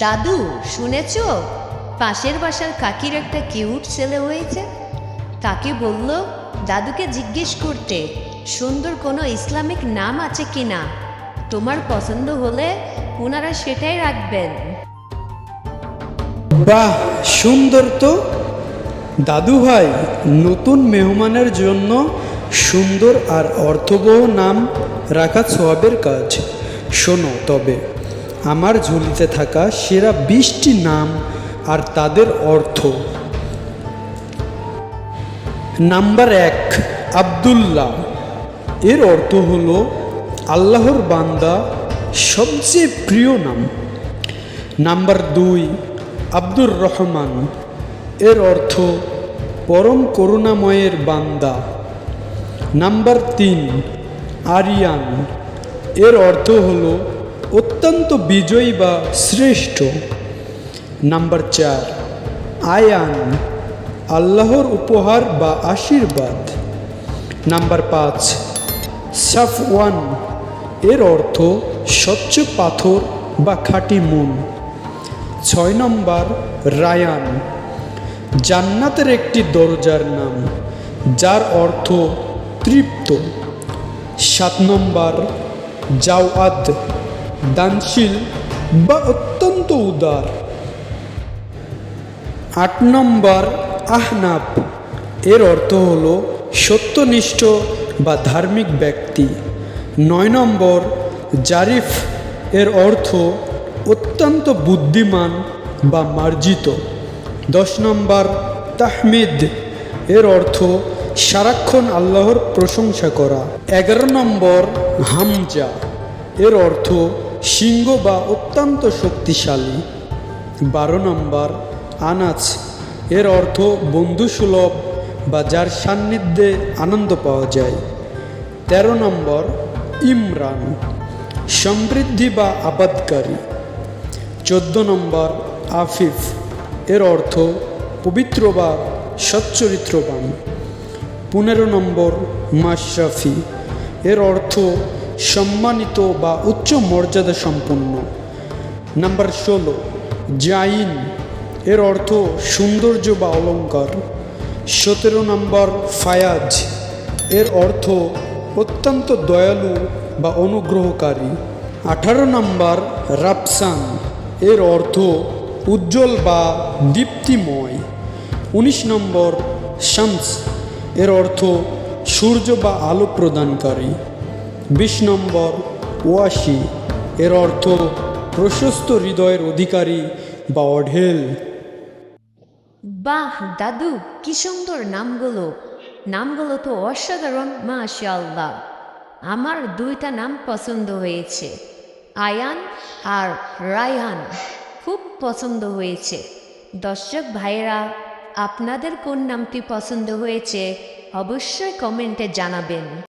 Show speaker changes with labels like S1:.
S1: দাদু, শুনেছো? পাশের বাসার কাকির একটা কিউট ছেলে হয়েছে। কাকি বলল দাদুকে জিজ্ঞেস করতে সুন্দর কোনো ইসলামিক নাম আছে কিনা। তোমার পছন্দ হলে ওনারা সেটাই রাখবেন।
S2: বাহ, সুন্দর তো। দাদু ভাই, নতুন মেহমানের জন্য সুন্দর আর অর্থবহ নাম রাখা সওয়াবের কাজ। শোনো তবে, আমার ঝুলিতে থাকা সেরা 20টি নাম আর তাদের অর্থ। নাম্বার 1, আব্দুল্লাহ। এর অর্থ হলো আল্লাহর বান্দা, সবচেয়ে প্রিয় নাম। নাম্বার 2, আব্দুর রহমান। এর অর্থ পরম করুণাময়ের বান্দা। নাম্বার 3, আরিয়ান। এর অর্থ হলো অত্যন্ত বিজয়ী বা শ্রেষ্ঠ। নাম্বার 4, আয়ান। আল্লাহর উপহার বা আশীর্বাদ। নাম্বার 5, সাফওয়ান। এর অর্থ স্বচ্ছ পাথর বা খাঁটি মন। 6 নম্বর, রায়ান। জান্নাতের একটি দরজার নাম, যার অর্থ তৃপ্ত। 7 নম্বর, জাওয়াদ। দানশীল বা অত্যন্ত উদার। 8 নম্বর, আহনাফ। এর অর্থ হল সত্যনিষ্ঠ বা ধার্মিক ব্যক্তি। 9 নম্বর, জারিফ। এর অর্থ অত্যন্ত বুদ্ধিমান বা মার্জিত। 10 নম্বর, তাহমিদ। এর অর্থ সারাক্ষণ আল্লাহর প্রশংসা করা। 11 নম্বর, হামজা। এর অর্থ সিংহ বা অত্যন্ত শক্তিশালী। 12 নম্বর, আনাস। এর অর্থ বন্ধুসুলভ বা যার সান্নিধ্যে আনন্দ পাওয়া যায়। 13 নম্বর, ইমরান। সমৃদ্ধি বা আবাদকারী। 14 নম্বর, আফিফ। এর অর্থ পবিত্র বা সচ্চরিত্রবান। 15 নম্বর, মাশরাফি। এর অর্থ সম্মানিত বা উচ্চ মর্যাদা সম্পন্ন। নাম্বার 16, জাইন। এর অর্থ সৌন্দর্য বা অলঙ্কার। 17 নম্বর, ফায়াজ। এর অর্থ অত্যন্ত দয়ালু বা অনুগ্রহকারী। 18 নম্বর, রাফসান। এর অর্থ উজ্জ্বল বা দীপ্তিময়। 19 নম্বর, শামস। এর অর্থ সূর্য বা আলো প্রদানকারী। 20 নম্বর, ওয়াসি। এর অর্থ প্রশস্ত হৃদয়ের অধিকারী বা অঢেল।
S1: বাহ দাদু, কি সুন্দর নামগুলো। নামগুলো তো অসাধারণ, মাশাআল্লাহ। আমার 2টা নাম পছন্দ হয়েছে, আয়ান আর রায়হান। খুব পছন্দ হয়েছে। দর্শক ভাইয়েরা, আপনাদের কোন নামটি পছন্দ হয়েছে অবশ্যই কমেন্টে জানাবেন।